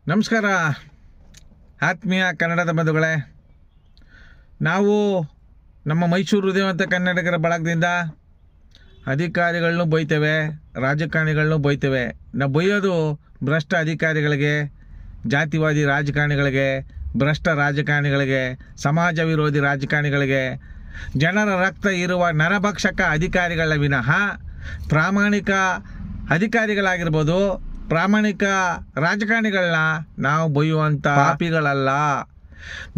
ನಮಸ್ಕಾರ ಆತ್ಮೀಯ ಕನ್ನಡದ ಬಂಧುಗಳೇ. ನಾವು ನಮ್ಮ ಮೈಸೂರು ಹೃದಯವಂತ ಕನ್ನಡಿಗರ ಬಳಗದಿಂದ ಅಧಿಕಾರಿಗಳನ್ನೂ ಬೈತೇವೆ, ರಾಜಕಾರಣಿಗಳನ್ನೂ ಬೈತೇವೆ. ನಾವು ಬೈಯೋದು ಭ್ರಷ್ಟ ಅಧಿಕಾರಿಗಳಿಗೆ, ಜಾತಿವಾದಿ ರಾಜಕಾರಣಿಗಳಿಗೆ, ಭ್ರಷ್ಟ ರಾಜಕಾರಣಿಗಳಿಗೆ, ಸಮಾಜ ವಿರೋಧಿ ರಾಜಕಾರಣಿಗಳಿಗೆ, ಜನರ ರಕ್ತ ಇರುವ ನರಭಕ್ಷಕ ಅಧಿಕಾರಿಗಳ ವಿನಃ ಪ್ರಾಮಾಣಿಕ ಅಧಿಕಾರಿಗಳಾಗಿರ್ಬೋದು, ಪ್ರಾಮಾಣಿಕ ರಾಜಕಾರಣಿಗಳನ್ನ ನಾವು ಬೈಯುವಂಥ ಪಾಪಿಗಳಲ್ಲ.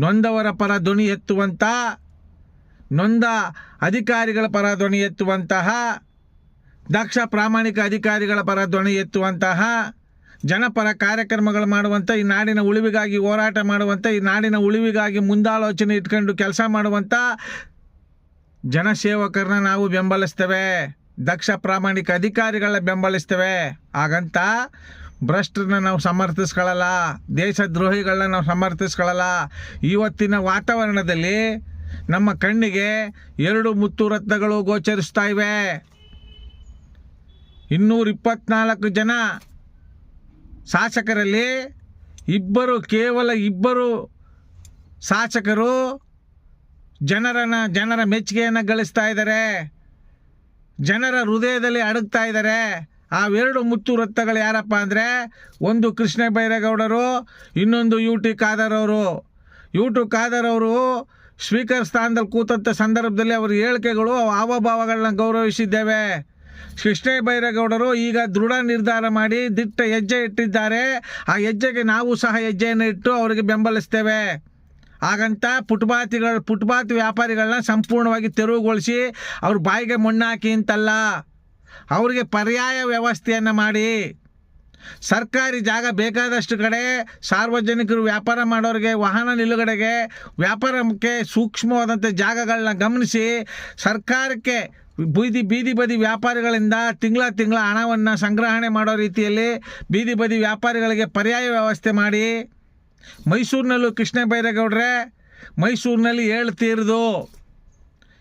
ನೊಂದವರ ಪರ ಧ್ವನಿ ಎತ್ತುವಂಥ, ನೊಂದ ಅಧಿಕಾರಿಗಳ ಪರ ಧ್ವನಿ ಎತ್ತುವಂತಹ, ದಕ್ಷ ಪ್ರಾಮಾಣಿಕ ಅಧಿಕಾರಿಗಳ ಪರ ಧ್ವನಿ ಎತ್ತುವಂತಹ, ಜನಪರ ಕಾರ್ಯಕ್ರಮಗಳು ಮಾಡುವಂಥ, ಈ ನಾಡಿನ ಉಳಿವಿಗಾಗಿ ಹೋರಾಟ ಮಾಡುವಂಥ, ಈ ನಾಡಿನ ಉಳಿವಿಗಾಗಿ ಮುಂದಾಲೋಚನೆ ಇಟ್ಕೊಂಡು ಕೆಲಸ ಮಾಡುವಂಥ ಜನಸೇವಕರನ್ನ ನಾವು ಬೆಂಬಲಿಸ್ತೇವೆ. ದಕ್ಷ ಪ್ರಾಮಾಣಿಕ ಅಧಿಕಾರಿಗಳನ್ನ ಬೆಂಬಲಿಸ್ತೇವೆ. ಹಾಗಂತ ಭ್ರಷ್ಟರನ್ನ ನಾವು ಸಮರ್ಥಿಸ್ಕೊಳ್ಳಲ್ಲ, ದೇಶದ್ರೋಹಿಗಳನ್ನ ನಾವು ಸಮರ್ಥಿಸ್ಕೊಳ್ಳಲ್ಲ. ಇವತ್ತಿನ ವಾತಾವರಣದಲ್ಲಿ ನಮ್ಮ ಕಣ್ಣಿಗೆ 2 ಮುತ್ತು ರತ್ನಗಳು ಗೋಚರಿಸ್ತಾ ಇವೆ. 224 ಜನ ಶಾಸಕರಲ್ಲಿ ಕೇವಲ ಇಬ್ಬರು ಶಾಸಕರು ಜನರ ಮೆಚ್ಚುಗೆಯನ್ನು ಗಳಿಸ್ತಾ ಇದ್ದಾರೆ, ಜನರ ಹೃದಯದಲ್ಲಿ ಅಡಗ್ತಾ ಇದ್ದಾರೆ. ಆ 2 ಮುತ್ತು ರತ್ನಗಳು ಯಾರಪ್ಪ ಅಂದರೆ, ಒಂದು ಕೃಷ್ಣ ಬೈರೇಗೌಡರು, ಇನ್ನೊಂದು UT ಖಾದರ್ ಅವರು. UT ಖಾದರ್ ಅವರು ಸ್ಪೀಕರ್ ಸ್ಥಾನದಲ್ಲಿ ಕೂತಂಥ ಸಂದರ್ಭದಲ್ಲಿ ಅವರ ಹೇಳಿಕೆಗಳು, ಹಾವಭಾವಗಳನ್ನ ಗೌರವಿಸಿದ್ದೇವೆ. ಕೃಷ್ಣ ಬೈರೇಗೌಡರು ಈಗ ದೃಢ ನಿರ್ಧಾರ ಮಾಡಿ ದಿಟ್ಟ ಹೆಜ್ಜೆ ಇಟ್ಟಿದ್ದಾರೆ. ಆ ಹೆಜ್ಜೆಗೆ ನಾವು ಸಹ ಹೆಜ್ಜೆಯನ್ನು ಇಟ್ಟು ಅವರಿಗೆ ಬೆಂಬಲಿಸ್ತೇವೆ. ಹಾಗಂತ ಫುಟ್ಪಾತ್ ವ್ಯಾಪಾರಿಗಳನ್ನ ಸಂಪೂರ್ಣವಾಗಿ ತೆರವುಗೊಳಿಸಿ ಅವ್ರ ಬಾಯಿಗೆ ಮಣ್ಣಾಕಿ ಅಂತಲ್ಲ, ಅವರಿಗೆ ಪರ್ಯಾಯ ವ್ಯವಸ್ಥೆಯನ್ನು ಮಾಡಿ, ಸರ್ಕಾರಿ ಜಾಗ ಬೇಕಾದಷ್ಟು ಕಡೆ ಸಾರ್ವಜನಿಕರು ವ್ಯಾಪಾರ ಮಾಡೋರಿಗೆ, ವಾಹನ ನಿಲುಗಡೆಗೆ, ವ್ಯಾಪಾರಕ್ಕೆ ಸೂಕ್ಷ್ಮವಾದಂಥ ಜಾಗಗಳನ್ನ ಗಮನಿಸಿ ಸರ್ಕಾರಕ್ಕೆ ಬೀದಿ ಬದಿ ವ್ಯಾಪಾರಿಗಳಿಂದ ತಿಂಗಳ ಹಣವನ್ನು ಸಂಗ್ರಹಣೆ ಮಾಡೋ ರೀತಿಯಲ್ಲಿ ಬೀದಿ ಬದಿ ವ್ಯಾಪಾರಿಗಳಿಗೆ ಪರ್ಯಾಯ ವ್ಯವಸ್ಥೆ ಮಾಡಿ, ಮೈಸೂರಿನಲ್ಲೂ ಕೃಷ್ಣ ಬೈರೇಗೌಡ್ರೆ ಮೈಸೂರಿನಲ್ಲಿ ಹೇಳ್ತೀರ್ದು.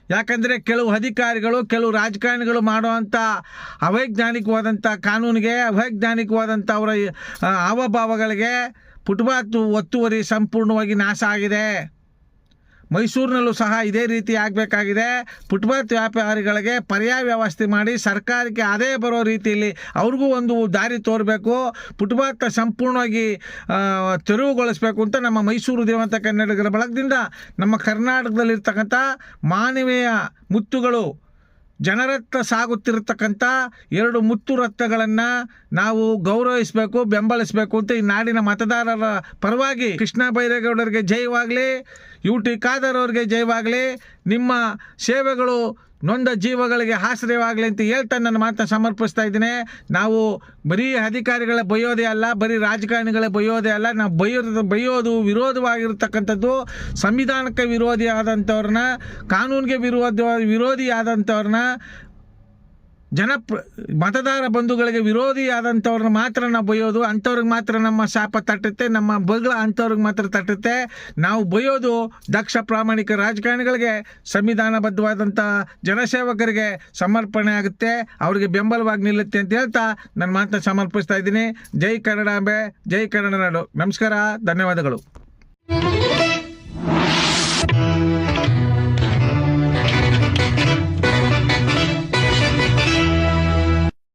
ಯಾಕಂದರೆ ಕೆಲವು ಅಧಿಕಾರಿಗಳು, ಕೆಲವು ರಾಜಕಾರಣಿಗಳು ಮಾಡುವಂಥ ಅವೈಜ್ಞಾನಿಕವಾದಂಥ ಕಾನೂನಿಗೆ, ಅವೈಜ್ಞಾನಿಕವಾದಂಥ ಅವರ ಹಾವಭಾವಗಳಿಗೆ ಫುಟ್ಪಾತ್ ಒತ್ತುವರಿ ಸಂಪೂರ್ಣವಾಗಿ ನಾಶ ಆಗಿದೆ. ಮೈಸೂರಿನಲ್ಲೂ ಸಹ ಇದೇ ರೀತಿ ಆಗಬೇಕಾಗಿದೆ. ಫುಟ್ಪಾತ್ ವ್ಯಾಪಾರಿಗಳಿಗೆ ಪರ್ಯಾಯ ವ್ಯವಸ್ಥೆ ಮಾಡಿ ಸರ್ಕಾರಕ್ಕೆ ಆದಾಯ ಬರೋ ರೀತಿಯಲ್ಲಿ ಅವ್ರಿಗೂ ಒಂದು ದಾರಿ ತೋರಬೇಕು, ಫುಟ್ಪಾತ್ ಸಂಪೂರ್ಣವಾಗಿ ತೆರವುಗೊಳಿಸಬೇಕು ಅಂತ ನಮ್ಮ ಮೈಸೂರು ಹೃದಯವಂತ ಕನ್ನಡಿಗರ ಬಳಗದಿಂದ ನಮ್ಮ ಕರ್ನಾಟಕದಲ್ಲಿರ್ತಕ್ಕಂಥ ಮಾನವೀಯ ಮುತ್ತುಗಳು, ಜನರತ್ತ ಸಾಗುತ್ತಿರತಕ್ಕಂಥ 2 ಮುತ್ತು ರತ್ನಗಳನ್ನು ನಾವು ಗೌರವಿಸಬೇಕು, ಬೆಂಬಲಿಸಬೇಕು ಅಂತ ಈ ನಾಡಿನ ಮತದಾರರ ಪರವಾಗಿ ಕೃಷ್ಣ ಬೈರೇಗೌಡರಿಗೆ ಜಯವಾಗಲಿ, UT ಖಾದರ್ ಅವರಿಗೆ ಜಯವಾಗಲಿ, ನಿಮ್ಮ ಸೇವೆಗಳು ನೊಂದ ಜೀವಗಳಿಗೆ ಆಶ್ರಯವಾಗಲಿ ಅಂತ ಹೇಳ್ತಾ ನನ್ನ ಮಾತನ್ನು ಸಮರ್ಪಿಸ್ತಾ ಇದ್ದೀನಿ. ನಾವು ಬರೀ ಅಧಿಕಾರಿಗಳ ಬೈಯೋದೇ ಅಲ್ಲ, ಬರೀ ರಾಜಕಾರಣಿಗಳ ಬೈಯೋದೇ ಅಲ್ಲ, ನಾವು ಬೈಯೋದು ವಿರೋಧವಾಗಿರ್ತಕ್ಕಂಥದ್ದು ಸಂವಿಧಾನಕ್ಕೆ ವಿರೋಧಿ ಆದಂಥವ್ರನ್ನ, ಕಾನೂನಿಗೆ ವಿರೋಧಿ ಆದಂಥವ್ರನ್ನ, ಮತದಾರ ಬಂಧುಗಳಿಗೆ ವಿರೋಧಿ ಆದಂಥವ್ರನ್ನ ಮಾತ್ರ ನಾವು ಬೈಯೋದು. ಅಂಥವ್ರಿಗೆ ಮಾತ್ರ ನಮ್ಮ ಶಾಪ ತಟ್ಟುತ್ತೆ, ನಮ್ಮ ಬಗಳ ಅಂಥವ್ರಿಗೆ ಮಾತ್ರ ತಟ್ಟುತ್ತೆ. ನಾವು ಬೈಯೋದು ದಕ್ಷ ಪ್ರಾಮಾಣಿಕ ರಾಜಕಾರಣಿಗಳಿಗೆ, ಸಂವಿಧಾನಬದ್ಧವಾದಂಥ ಜನಸೇವಕರಿಗೆ ಸಮರ್ಪಣೆ ಆಗುತ್ತೆ, ಅವರಿಗೆ ಬೆಂಬಲವಾಗಿ ನಿಲ್ಲುತ್ತೆ ಅಂತ ಹೇಳ್ತಾ ನನ್ನ ಮಾತನ್ನ ಸಮರ್ಪಿಸ್ತಾ ಇದ್ದೀನಿ. ಜೈ ಕನ್ನಡಾಂಬೆ, ಜೈ ಕನ್ನಡ ನಾಡು. ನಮಸ್ಕಾರ, ಧನ್ಯವಾದಗಳು.